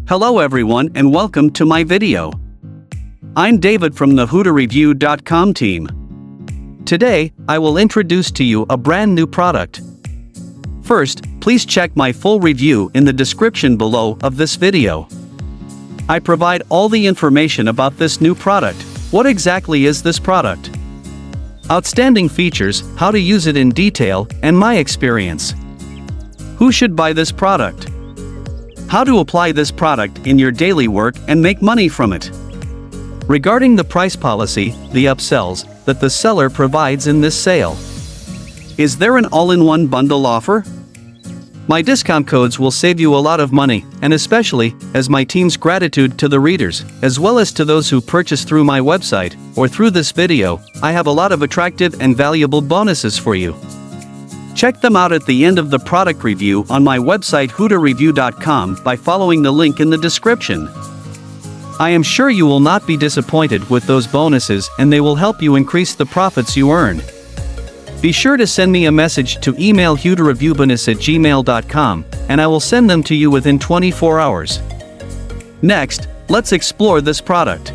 Hello everyone and welcome to my video. I'm David from the HooterReview.com team. Today, I will introduce to you a brand new product. First, please check my full review in the description below of this video. I provide all the information about this new product. What exactly is this product? Outstanding features, how to use it in detail, and my experience. Who should buy this product? How to apply this product in your daily work and make money from it. Regarding the price policy, the upsells that the seller provides in this sale. Is there an all-in-one bundle offer? My discount codes will save you a lot of money, and especially, as my team's gratitude to the readers, as well as to those who purchase through my website, or through this video, I have a lot of attractive and valuable bonuses for you. Check them out at the end of the product review on my website HooterReview.com by following the link in the description. I am sure you will not be disappointed with those bonuses and they will help you increase the profits you earn. Be sure to send me a message to email HooterReviewBonus@gmail.com and I will send them to you within 24 hours. Next, let's explore this product.